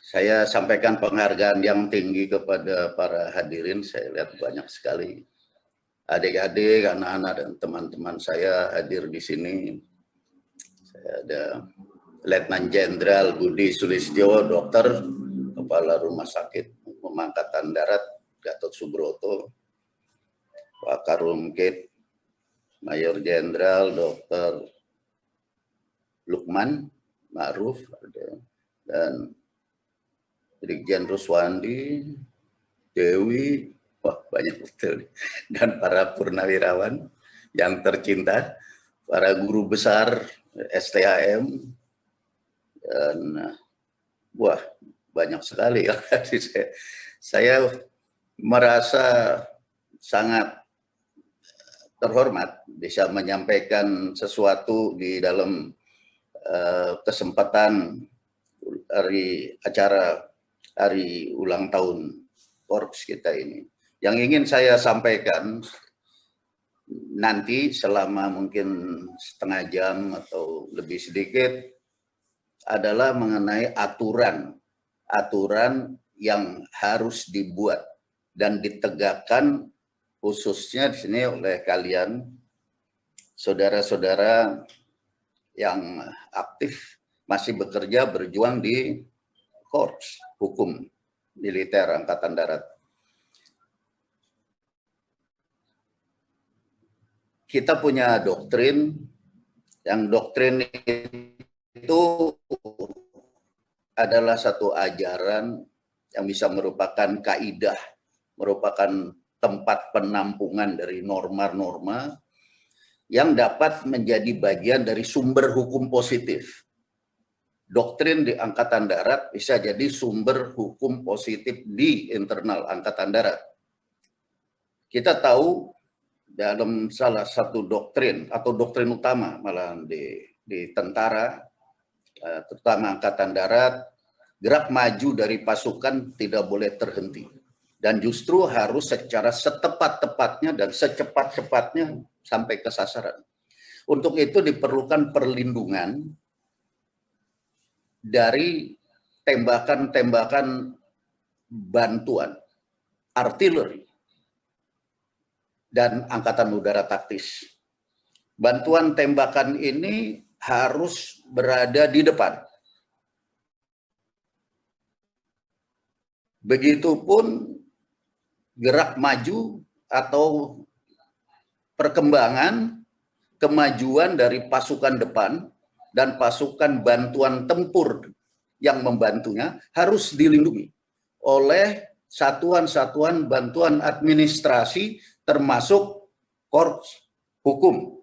Saya sampaikan penghargaan yang tinggi kepada para hadirin. Saya lihat banyak sekali adik-adik, anak-anak, dan teman-teman saya hadir di sini. Saya ada Letnan Jenderal Budi Sulistyo, dokter, Kepala Rumah Sakit Umum Angkatan Darat Gatot Subroto, Pak Karumkit, Mayor Jenderal Dr. Lukman Ma'ruf, dan Brigjen Ruswandi, Dewi, wah banyak betul, dan para purnawirawan yang tercinta, para guru besar STHM, dan wah banyak sekali ya. Saya merasa sangat terhormat bisa menyampaikan sesuatu di dalam kesempatan acara hari ulang tahun Korps kita ini. Yang ingin saya sampaikan nanti selama mungkin setengah jam atau lebih sedikit adalah mengenai aturan yang harus dibuat dan ditegakkan khususnya di sini oleh kalian saudara-saudara yang aktif masih bekerja berjuang di Korps Hukum Militer Angkatan Darat. Kita punya doktrin, yang doktrin itu adalah satu ajaran yang bisa merupakan kaidah, merupakan tempat penampungan dari norma-norma yang dapat menjadi bagian dari sumber hukum positif. Doktrin di Angkatan Darat bisa jadi sumber hukum positif di internal Angkatan Darat. Kita tahu dalam salah satu doktrin atau doktrin utama malah di tentara, terutama Angkatan Darat, gerak maju dari pasukan tidak boleh terhenti. Dan justru harus secara setepat-tepatnya dan secepat-cepatnya sampai ke sasaran. Untuk itu diperlukan perlindungan dari tembakan-tembakan bantuan, artileri, dan angkatan udara taktis. Bantuan tembakan ini harus berada di depan. Begitupun gerak maju atau perkembangan kemajuan dari pasukan depan dan pasukan bantuan tempur yang membantunya harus dilindungi oleh satuan-satuan bantuan administrasi termasuk Korps Hukum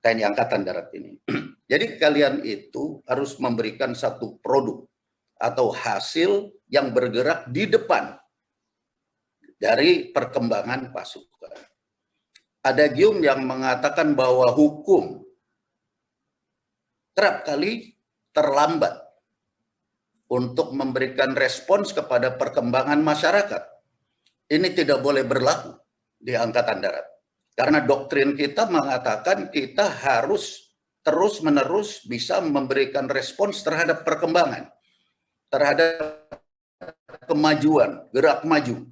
TNI Angkatan Darat ini. Jadi kalian itu harus memberikan satu produk atau hasil yang bergerak di depan dari perkembangan pasukan. Ada gium yang mengatakan bahwa hukum kerap kali terlambat untuk memberikan respons kepada perkembangan masyarakat. Ini tidak boleh berlaku di Angkatan Darat. Karena doktrin kita mengatakan kita harus terus-menerus bisa memberikan respons terhadap perkembangan, terhadap kemajuan, gerak maju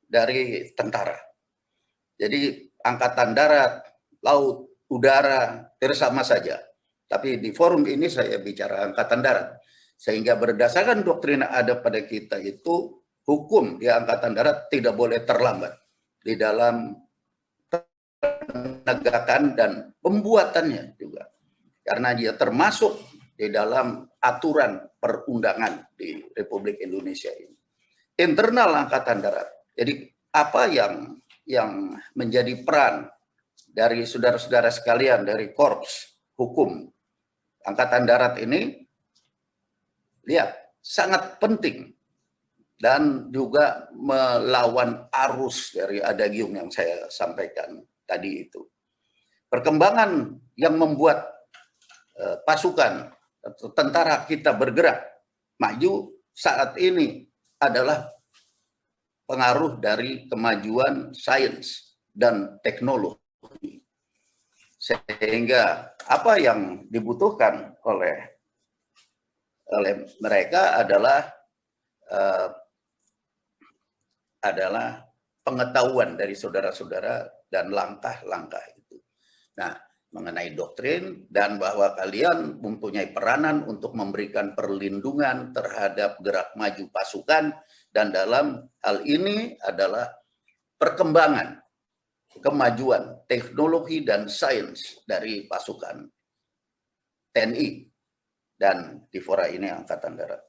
dari tentara. Jadi Angkatan Darat, Laut, Udara, bersama saja. Tapi di forum ini saya bicara Angkatan Darat. Sehingga berdasarkan doktrin ada pada kita itu, hukum di Angkatan Darat tidak boleh terlambat di dalam penegakan dan pembuatannya juga. Karena dia termasuk di dalam aturan perundangan di Republik Indonesia ini. Internal Angkatan Darat. Jadi apa yang menjadi peran dari saudara-saudara sekalian dari Korps Hukum Angkatan Darat ini, lihat, sangat penting dan juga melawan arus dari adagium yang saya sampaikan tadi itu. Perkembangan yang membuat pasukan atau tentara kita bergerak maju saat ini adalah pengaruh dari kemajuan sains dan teknologi. Sehingga apa yang dibutuhkan oleh mereka adalah adalah pengetahuan dari saudara-saudara dan langkah-langkah itu. Nah, mengenai doktrin dan bahwa kalian mempunyai peranan untuk memberikan perlindungan terhadap gerak maju pasukan, dan dalam hal ini adalah perkembangan, kemajuan teknologi dan sains dari pasukan TNI dan Divora ini Angkatan Darat.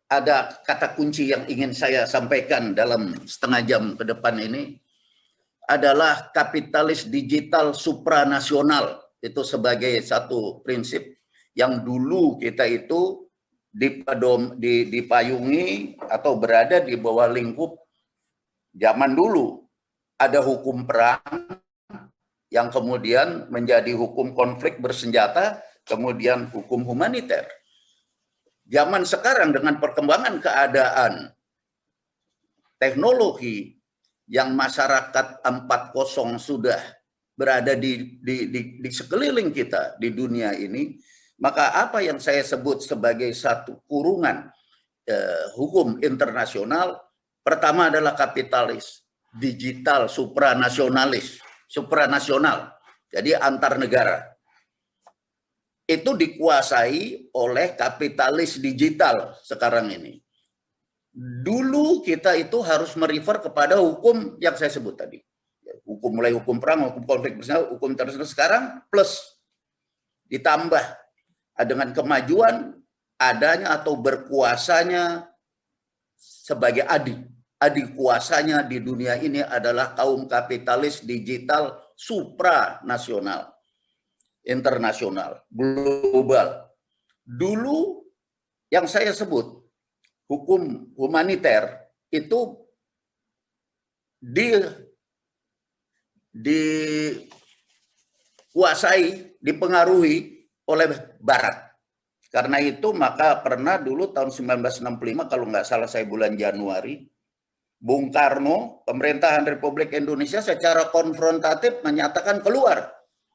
Ada kata kunci yang ingin saya sampaikan dalam setengah jam ke depan ini, adalah kapitalis digital supranasional. Itu sebagai satu prinsip yang dulu kita itu dipayungi atau berada di bawah lingkup zaman dulu. Ada hukum perang yang kemudian menjadi hukum konflik bersenjata, kemudian hukum humaniter. Zaman sekarang dengan perkembangan keadaan teknologi yang masyarakat 4.0 sudah berada di sekeliling kita di dunia ini, maka apa yang saya sebut sebagai satu kurungan hukum internasional, pertama adalah kapitalis digital supranasional, jadi antar negara. Itu dikuasai oleh kapitalis digital sekarang ini. Dulu kita itu harus merefer kepada hukum yang saya sebut tadi. Mulai hukum perang, hukum konflik bersenjata, hukum internasional. Sekarang plus ditambah dengan kemajuan adanya atau berkuasanya sebagai adik kuasanya di dunia ini adalah kaum kapitalis digital supranasional, internasional, global. Dulu yang saya sebut hukum humaniter itu dikuasai, dipengaruhi oleh Barat. Karena itu maka pernah dulu tahun 1965, kalau nggak salah saya bulan Januari, Bung Karno, pemerintahan Republik Indonesia secara konfrontatif menyatakan keluar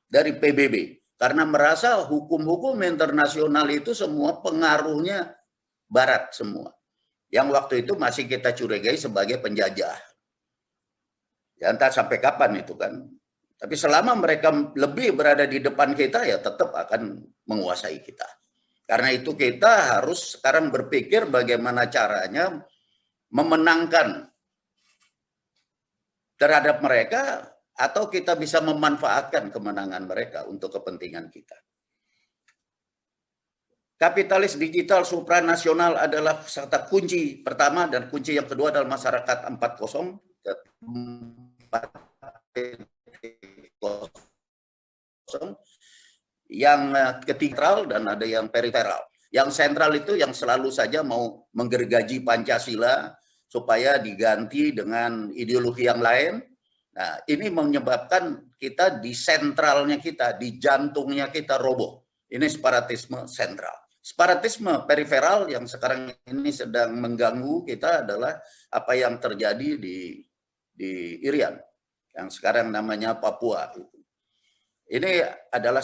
dari PBB. Karena merasa hukum-hukum internasional itu semua pengaruhnya Barat semua. Yang waktu itu masih kita curigai sebagai penjajah. Ya entah sampai kapan itu kan. Tapi selama mereka lebih berada di depan kita, ya tetap akan menguasai kita. Karena itu kita harus sekarang berpikir bagaimana caranya memenangkan terhadap mereka, atau kita bisa memanfaatkan kemenangan mereka untuk kepentingan kita. Kapitalis digital supranasional adalah kata kunci pertama, dan kunci yang kedua adalah masyarakat 4.0 yang ketiga, dan ada yang periferal. Yang sentral itu yang selalu saja mau menggergaji Pancasila supaya diganti dengan ideologi yang lain. Nah, ini menyebabkan kita di sentralnya kita, di jantungnya kita roboh. Ini separatisme sentral. Separatisme periferal yang sekarang ini sedang mengganggu kita adalah apa yang terjadi di Irian, yang sekarang namanya Papua. Ini adalah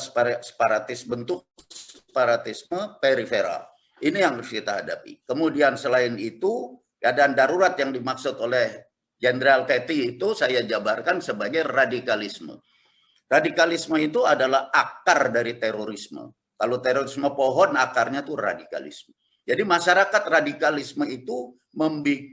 bentuk separatisme periferal. Ini yang harus kita hadapi. Kemudian selain itu, keadaan darurat yang dimaksud oleh Jenderal Ketty itu saya jabarkan sebagai radikalisme. Radikalisme itu adalah akar dari terorisme. Kalau terorisme pohon, akarnya itu radikalisme. Jadi masyarakat radikalisme itu membuat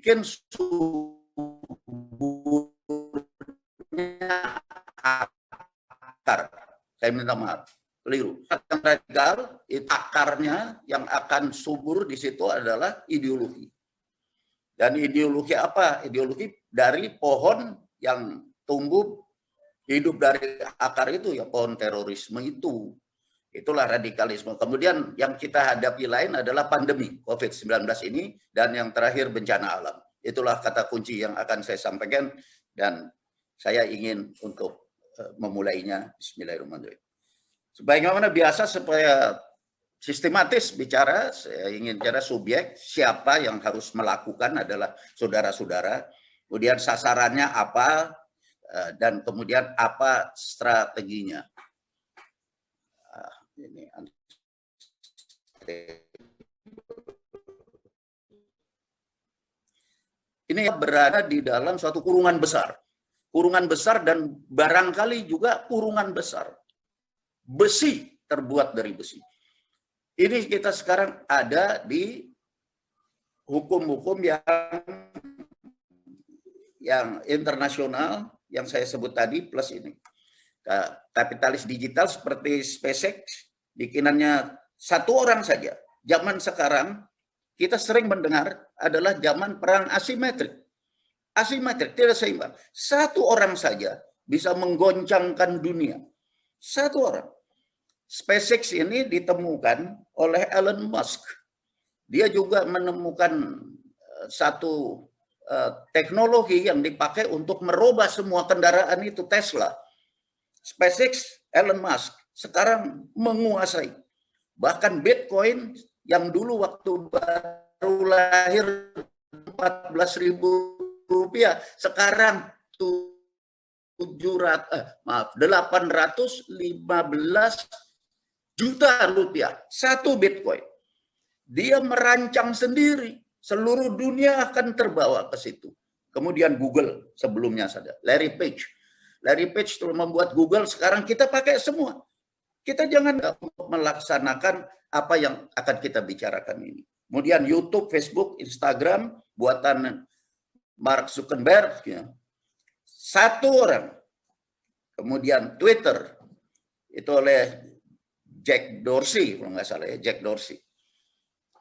akar. Saya minta maaf, keliru. Yang radikal, itu akarnya yang akan subur di situ adalah ideologi. Dan ideologi apa? Ideologi dari pohon yang tumbuh hidup dari akar itu, ya pohon terorisme itu. Itulah radikalisme. Kemudian yang kita hadapi lain adalah pandemi COVID-19 ini, dan yang terakhir bencana alam. Itulah kata kunci yang akan saya sampaikan, dan saya ingin untuk memulainya. Bismillahirrahmanirrahim. Sebagaimana biasa, supaya sistematis bicara, saya ingin bicara subjek, siapa yang harus melakukan adalah saudara-saudara. Kemudian sasarannya apa, dan kemudian apa strateginya. Ini Ini berada di dalam suatu kurungan besar. Kurungan besar dan barangkali juga kurungan besar. Besi, terbuat dari besi. Ini kita sekarang ada di hukum-hukum yang internasional yang saya sebut tadi plus ini. Kapitalis digital seperti SpaceX, bikinannya satu orang saja. Zaman sekarang kita sering mendengar adalah zaman perang asimetrik. Asimetrik, tidak seimbang. Satu orang saja bisa menggoncangkan dunia. Satu orang. SpaceX ini ditemukan oleh Elon Musk. Dia juga menemukan satu teknologi yang dipakai untuk merubah semua kendaraan itu, Tesla. SpaceX, Elon Musk sekarang menguasai. Bahkan Bitcoin yang dulu waktu baru lahir 14.000 rupiah, sekarang 815 juta rupiah satu Bitcoin. Dia merancang sendiri, seluruh dunia akan terbawa ke situ. Kemudian Google sebelumnya saja, Larry Page telah membuat Google, sekarang kita pakai semua. Kita jangan melaksanakan apa yang akan kita bicarakan ini. Kemudian YouTube, Facebook, Instagram, buatan Mark Zuckerberg, ya. Satu orang. Kemudian Twitter, itu oleh Jack Dorsey, kalau nggak salah ya, Jack Dorsey.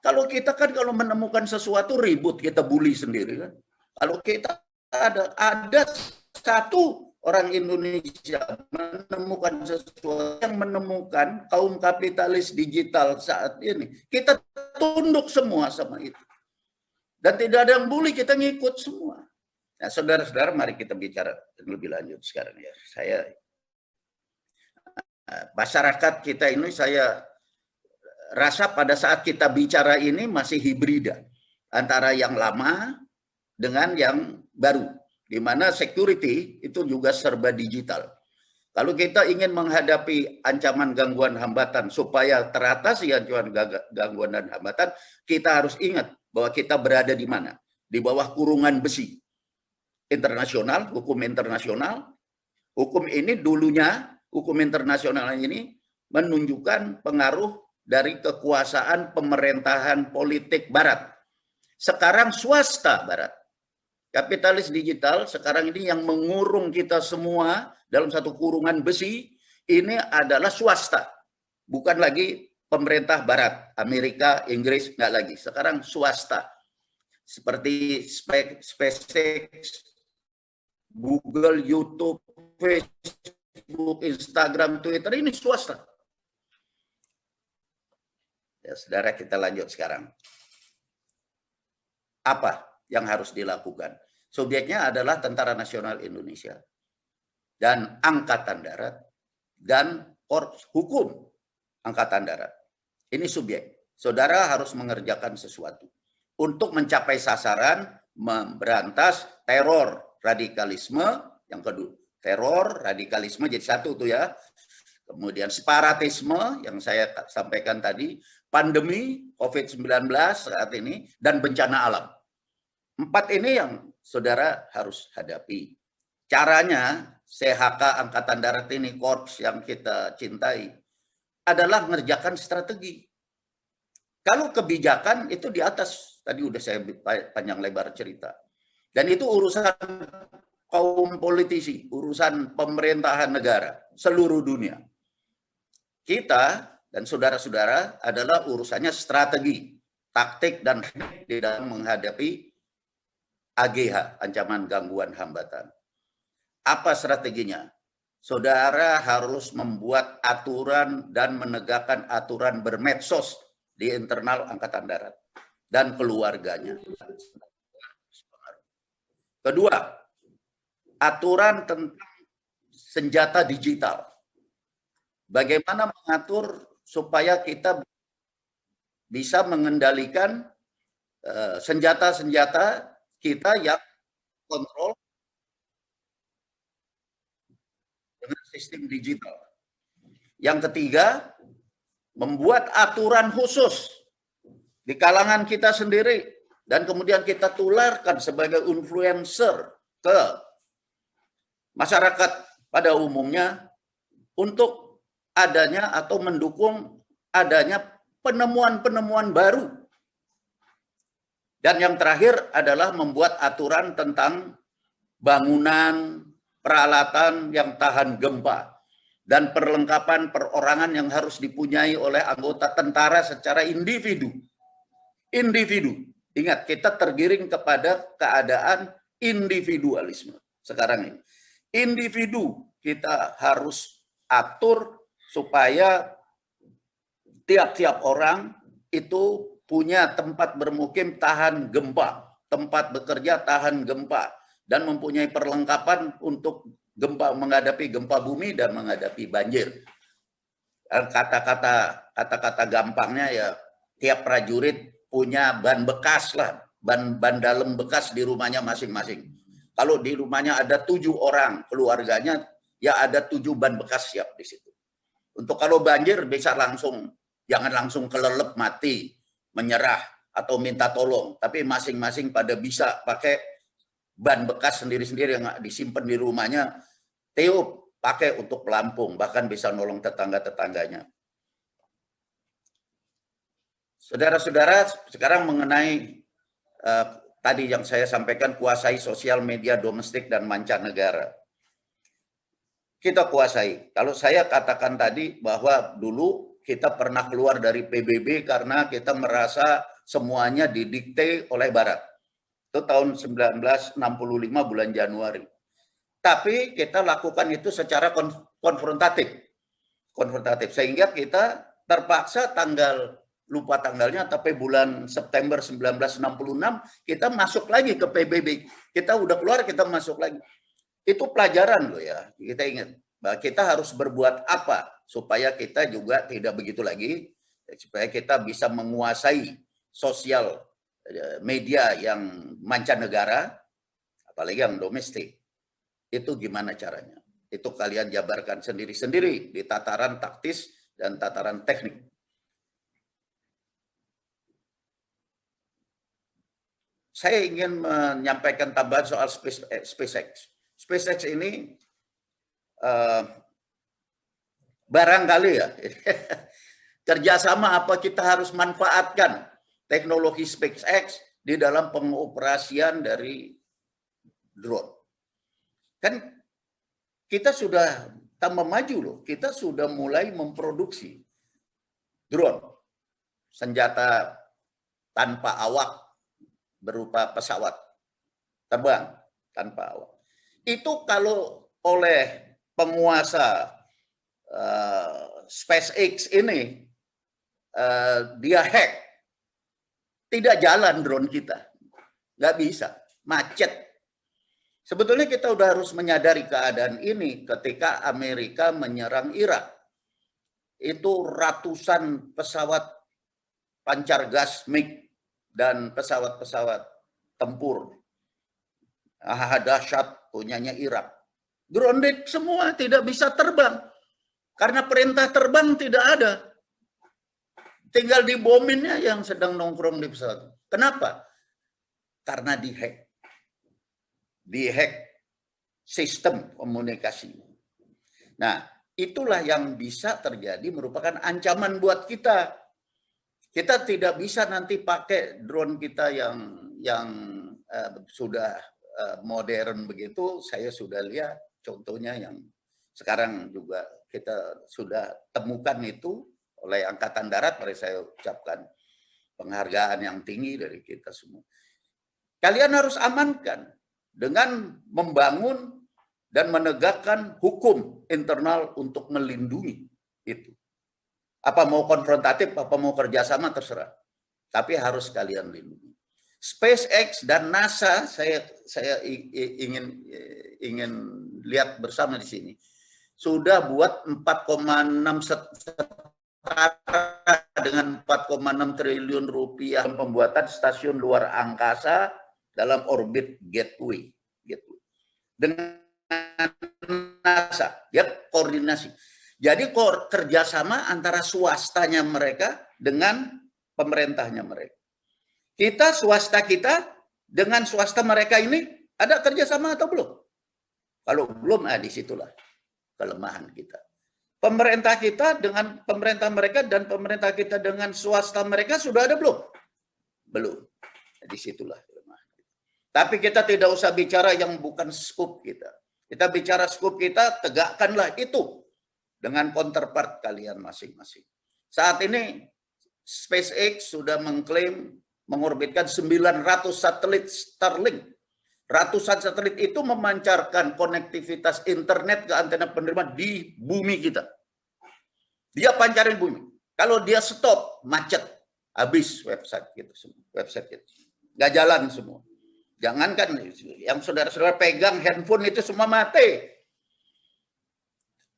Kalau kita kan kalau menemukan sesuatu ribut, kita bully sendiri kan. Kalau kita ada satu orang Indonesia menemukan sesuatu yang menemukan kaum kapitalis digital saat ini, kita tunduk semua sama itu. Dan tidak ada yang bully, kita ngikut semua. Nah, saudara-saudara, mari kita bicara lebih lanjut sekarang ya. Masyarakat kita ini saya rasa pada saat kita bicara ini masih hibrida antara yang lama dengan yang baru, di mana security itu juga serba digital. Kalau kita ingin menghadapi ancaman gangguan hambatan supaya teratasi ancaman gangguan dan hambatan, kita harus ingat bahwa kita berada di mana? Di bawah kurungan besi. Internasional, hukum internasional. Hukum ini dulunya, hukum internasional ini menunjukkan pengaruh dari kekuasaan pemerintahan politik barat. Sekarang swasta barat. Kapitalis digital sekarang ini yang mengurung kita semua dalam satu kurungan besi, ini adalah swasta. Bukan lagi pemerintah barat, Amerika, Inggris, nggak lagi. Sekarang swasta. Seperti SpaceX, Google, YouTube, Facebook, Instagram, Twitter, ini swasta. Ya, saudara, kita lanjut sekarang. Apa yang harus dilakukan? Subjeknya adalah Tentara Nasional Indonesia dan Angkatan Darat dan Korps Hukum Angkatan Darat. Ini subjek. Saudara harus mengerjakan sesuatu untuk mencapai sasaran memberantas teror, radikalisme. Yang kedua, teror, radikalisme jadi satu tuh ya. Kemudian separatisme yang saya sampaikan tadi, pandemi COVID-19 saat ini, dan bencana alam. 4 ini yang saudara harus hadapi. Caranya CHK Angkatan Darat ini, korps yang kita cintai, adalah mengerjakan strategi. Kalau kebijakan itu di atas, tadi udah saya panjang lebar cerita. Dan itu urusan kaum politisi, urusan pemerintahan negara, seluruh dunia. Kita dan saudara-saudara adalah urusannya strategi, taktik, dan di dalam menghadapi AGH, ancaman gangguan hambatan. Apa strateginya? Saudara harus membuat aturan dan menegakkan aturan bermedsos di internal Angkatan Darat dan keluarganya. Kedua, aturan tentang senjata digital. Bagaimana mengatur supaya kita bisa mengendalikan senjata-senjata kita yang kontrol dengan sistem digital. Yang ketiga, membuat aturan khusus di kalangan kita sendiri dan kemudian kita tularkan sebagai influencer ke masyarakat pada umumnya untuk adanya atau mendukung adanya penemuan-penemuan baru. Dan yang terakhir adalah membuat aturan tentang bangunan, peralatan yang tahan gempa, dan perlengkapan perorangan yang harus dipunyai oleh anggota tentara secara individu. Ingat, kita tergiring kepada keadaan individualisme sekarang ini. Individu kita harus atur supaya tiap-tiap orang itu punya tempat bermukim tahan gempa, tempat bekerja tahan gempa, dan mempunyai perlengkapan untuk menghadapi gempa bumi dan menghadapi banjir. Kata-kata gampangnya ya, tiap prajurit punya ban bekas lah, ban dalam bekas di rumahnya masing-masing. Kalau di rumahnya ada 7 orang keluarganya, ya ada 7 ban bekas siap di situ. Untuk kalau banjir bisa langsung, jangan langsung kelelep mati, menyerah atau minta tolong, tapi masing-masing pada bisa pakai ban bekas sendiri-sendiri yang disimpan di rumahnya, tiup, pakai untuk pelampung, bahkan bisa nolong tetangga-tetangganya. Saudara-saudara, sekarang mengenai tadi yang saya sampaikan, kuasai sosial media domestik dan mancanegara. Kita kuasai. Kalau saya katakan tadi bahwa dulu kita pernah keluar dari PBB karena kita merasa semuanya didikte oleh Barat. Itu tahun 1965 bulan Januari. Tapi kita lakukan itu secara konfrontatif. Sehingga kita terpaksa lupa tanggalnya, tapi bulan September 1966 kita masuk lagi ke PBB. Kita udah keluar, kita masuk lagi. Itu pelajaran loh ya. Kita ingat bahwa kita harus berbuat apa supaya kita juga tidak begitu lagi, supaya kita bisa menguasai sosial media yang mancanegara, apalagi yang domestik. Itu gimana caranya? Itu kalian jabarkan sendiri-sendiri di tataran taktis dan tataran teknik. Saya ingin menyampaikan tambahan soal SpaceX. SpaceX ini barangkali ya, kerjasama apa kita harus manfaatkan teknologi SpaceX di dalam pengoperasian dari drone. Kan kita sudah tambah maju loh, kita sudah mulai memproduksi drone, senjata tanpa awak berupa pesawat terbang tanpa awak. Itu kalau oleh penguasa SpaceX ini dia hack, tidak jalan drone kita, nggak bisa, macet. Sebetulnya kita udah harus menyadari keadaan ini ketika Amerika menyerang Irak. Itu ratusan pesawat pancar gas MiG dan pesawat-pesawat tempur dahsyat punyanya Irak. Grounded semua, tidak bisa terbang. Karena perintah terbang tidak ada. Tinggal dibominnya yang sedang nongkrong di pesawat. Kenapa? Karena dihack. Dihack sistem komunikasi. Nah, itulah yang bisa terjadi, merupakan ancaman buat kita. Kita tidak bisa nanti pakai drone kita yang sudah modern begitu. Saya sudah lihat contohnya yang sekarang juga kita sudah temukan itu oleh Angkatan Darat. Mari saya ucapkan penghargaan yang tinggi dari kita semua. Kalian harus amankan dengan membangun dan menegakkan hukum internal untuk melindungi itu. Apa mau konfrontatif, apa mau kerjasama, terserah. Tapi harus kalian lindungi. SpaceX dan NASA, saya ingin lihat bersama di sini. Sudah buat 4,6 dengan 4,6 triliun rupiah pembuatan stasiun luar angkasa dalam orbit gateway. Dengan NASA, ya koordinasi. Jadi kerjasama antara swastanya mereka dengan pemerintahnya mereka. Kita, swasta kita, dengan swasta mereka ini, ada kerjasama atau belum? Kalau belum, disitulah kelemahan kita. Pemerintah kita dengan pemerintah mereka dan pemerintah kita dengan swasta mereka sudah ada belum? Belum. Disitulah kelemahan. Tapi kita tidak usah bicara yang bukan skup kita. Kita bicara skup kita, tegakkanlah itu dengan counterpart kalian masing-masing. Saat ini SpaceX sudah mengklaim mengorbitkan 900 satelit Starlink. Ratusan satelit itu memancarkan konektivitas internet ke antena penerima di bumi kita. Dia pancarin bumi. Kalau dia stop, macet. Habis website gitu semua. Website gitu. Nggak jalan semua. Jangankan yang saudara-saudara pegang handphone itu semua mati.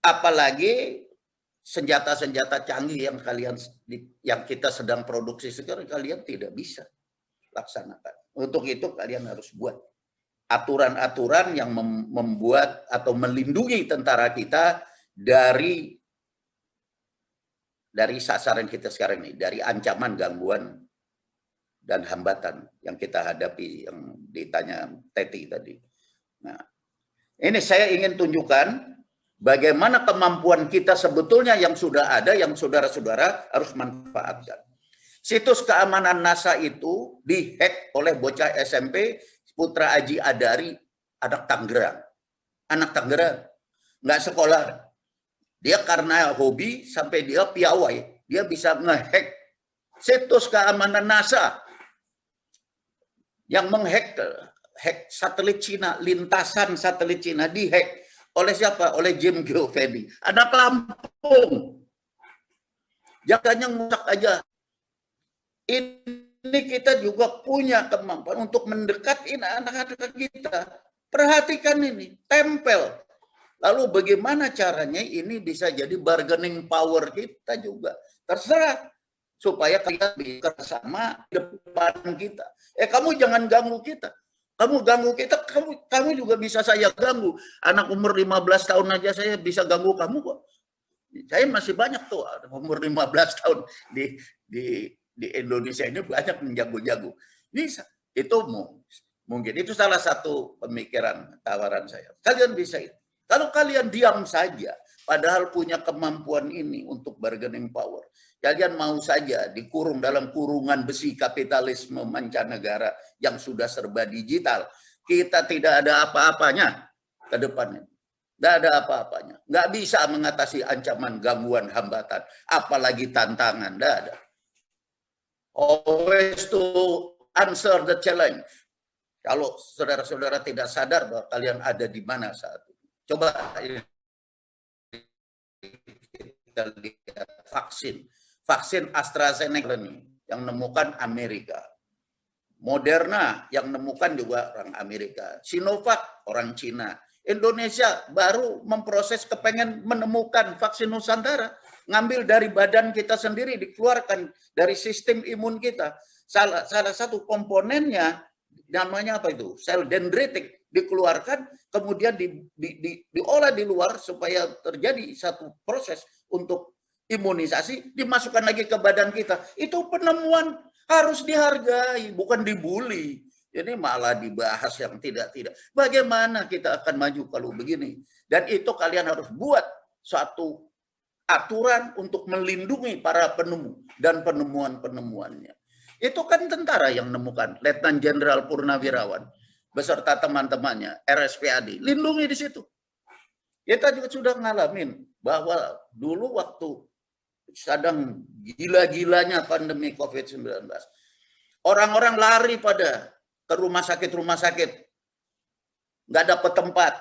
Apalagi senjata-senjata canggih yang kita sedang produksi sekarang, kalian tidak bisa laksanakan. Untuk itu kalian harus buat aturan-aturan yang membuat atau melindungi tentara kita dari sasaran kita sekarang ini, dari ancaman, gangguan, dan hambatan yang kita hadapi, yang ditanya Teti tadi. Nah, ini saya ingin tunjukkan bagaimana kemampuan kita sebetulnya yang sudah ada, yang saudara-saudara harus manfaatkan. Situs keamanan NASA itu dihack oleh bocah SMP, Putra Aji Adari, anak Tangerang. Anak Tangerang, nggak sekolah. Dia karena hobi sampai dia piawai, dia bisa ngehack situs keamanan NASA yang menghack satelit Cina, lintasan satelit Cina dihack oleh siapa? Oleh Jim Giovanni, anak Lampung. Jangan ngusak aja. Ini kita juga punya kemampuan untuk mendekati anak-anak kita. Perhatikan ini, tempel. Lalu bagaimana caranya ini bisa jadi bargaining power kita juga. Terserah. Supaya kita bisa sama depan kita. Kamu jangan ganggu kita. Kamu ganggu kita, kamu juga bisa saya ganggu. Anak umur 15 tahun aja saya bisa ganggu kamu kok. Saya masih banyak tuh umur 15 tahun di Indonesia ini banyak menjago-jago. Itu mungkin itu salah satu pemikiran tawaran saya. Kalian bisa itu. Kalau kalian diam saja, padahal punya kemampuan ini untuk bargaining power, kalian mau saja dikurung dalam kurungan besi kapitalisme mancanegara yang sudah serba digital. Kita tidak ada apa-apanya ke depannya. Tidak ada apa-apanya. Nggak bisa mengatasi ancaman, gangguan, hambatan. Apalagi tantangan. Tidak ada. Always to answer the challenge. Kalau saudara-saudara tidak sadar bahwa kalian ada di mana saat ini. Coba kita lihat vaksin AstraZeneca ini yang menemukan Amerika, Moderna yang menemukan juga orang Amerika, Sinovac orang Cina. Indonesia baru memproses kepengen menemukan vaksin Nusantara, ngambil dari badan kita sendiri, dikeluarkan dari sistem imun kita. Salah satu komponennya namanya apa itu? Sel dendritik dikeluarkan, kemudian diolah di luar supaya terjadi satu proses untuk imunisasi, dimasukkan lagi ke badan kita. Itu penemuan harus dihargai, bukan dibully. Jadi malah dibahas yang tidak-tidak. Bagaimana kita akan maju kalau begini? Dan itu kalian harus buat suatu aturan untuk melindungi para penemu dan penemuan-penemuannya. Itu kan tentara yang menemukan, Letnan Jenderal Purnawirawan beserta teman-temannya, RSPAD, lindungi di situ. Kita juga sudah ngalamin bahwa dulu waktu sedang gila-gilanya pandemi COVID-19, orang-orang lari pada ke rumah sakit, nggak dapat tempat,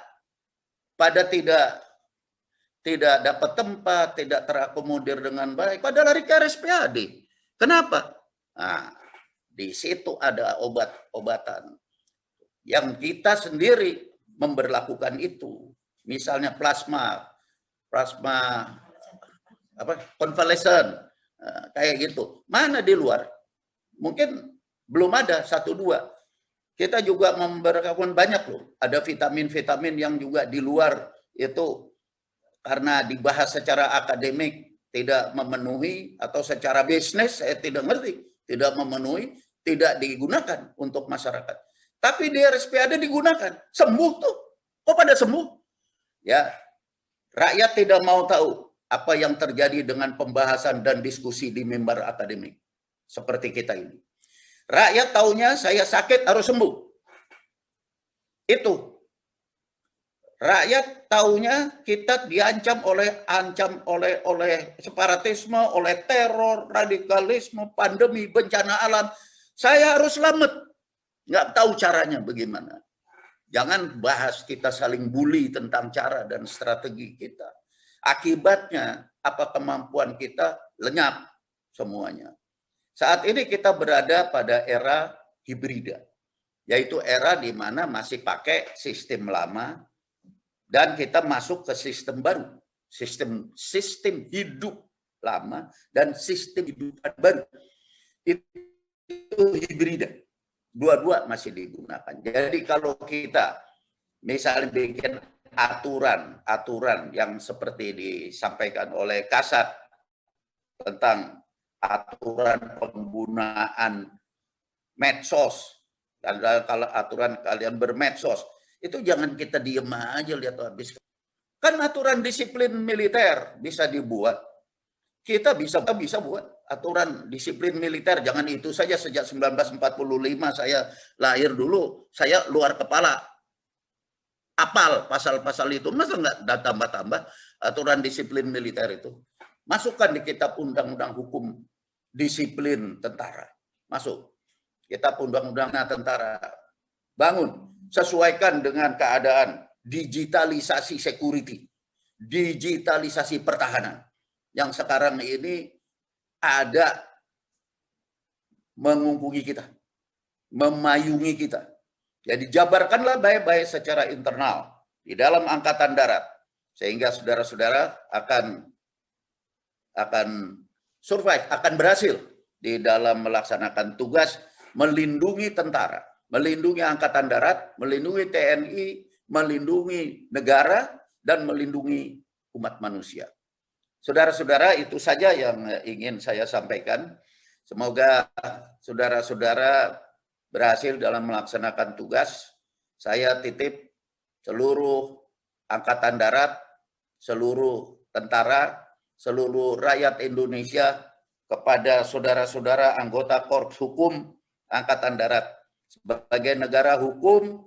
pada tidak dapat tempat, tidak terakomodir dengan baik, pada lari ke RSPAD. Kenapa? Nah, di situ ada obat-obatan yang kita sendiri memberlakukan itu. Misalnya plasma konvalesen, kayak gitu. Mana di luar? Mungkin belum ada, 1-2. Kita juga memberlakukan banyak loh. Ada vitamin-vitamin yang juga di luar itu karena dibahas secara akademik tidak memenuhi, atau secara bisnis saya tidak ngerti, tidak memenuhi, tidak digunakan untuk masyarakat. Tapi di RSPAD digunakan. Sembuh tuh. Kok pada sembuh? Ya, rakyat tidak mau tahu apa yang terjadi dengan pembahasan dan diskusi di mimbar akademik seperti kita ini. Rakyat taunya saya sakit harus sembuh. Itu. Rakyat taunya kita diancam oleh separatisme, oleh teror, radikalisme, pandemi, bencana alam. Saya harus selamat. Nggak tahu caranya bagaimana. Jangan bahas kita saling bully tentang cara dan strategi kita. Akibatnya apa kemampuan kita lenyap semuanya. Saat ini kita berada pada era hibrida, yaitu era di mana masih pakai sistem lama dan kita masuk ke sistem baru, sistem hidup lama dan sistem hidup baru. Itu hibrida. Dua-dua masih digunakan. Jadi kalau kita misalnya bikin aturan yang seperti disampaikan oleh Kasat tentang aturan penggunaan medsos, dan kalau aturan kalian bermedsos, itu jangan kita diem aja lihat habis. Kan aturan disiplin militer bisa dibuat. Kita bisa buat aturan disiplin militer. Jangan itu saja, sejak 1945 saya lahir dulu, saya luar kepala apal pasal-pasal itu. Masa nggak tambah-tambah aturan disiplin militer itu? Masukkan di kitab undang-undang hukum disiplin tentara. Masuk. Kitab undang-undang tentara. Bangun. Sesuaikan dengan keadaan digitalisasi security. Digitalisasi pertahanan. Yang sekarang ini ada mengungkungi kita. Memayungi kita. Jadi jabarkanlah baik-baik secara internal di dalam Angkatan Darat. Sehingga saudara-saudara akan survive, akan berhasil di dalam melaksanakan tugas melindungi tentara, melindungi Angkatan Darat, melindungi TNI, melindungi negara, dan melindungi umat manusia. Saudara-saudara, itu saja yang ingin saya sampaikan. Semoga saudara-saudara berhasil dalam melaksanakan tugas. Saya titip seluruh Angkatan Darat, seluruh tentara, seluruh rakyat Indonesia kepada saudara-saudara anggota Korps Hukum Angkatan Darat. Sebagai negara hukum,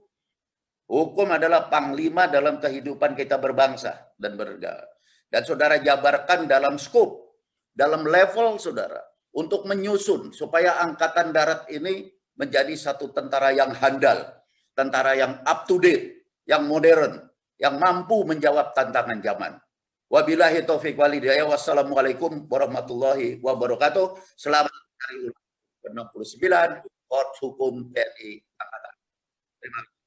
hukum adalah panglima dalam kehidupan kita berbangsa dan bernegara. Dan saudara jabarkan dalam skop, dalam level saudara, untuk menyusun supaya Angkatan Darat ini menjadi satu tentara yang handal, tentara yang up to date, yang modern, yang mampu menjawab tantangan zaman. Wabillahi taufiq wal hidayah. Wassalamualaikum warahmatullahi wabarakatuh. Selamat hari ulang 69 Korps Hukum TNI Angkatan. Terima kasih.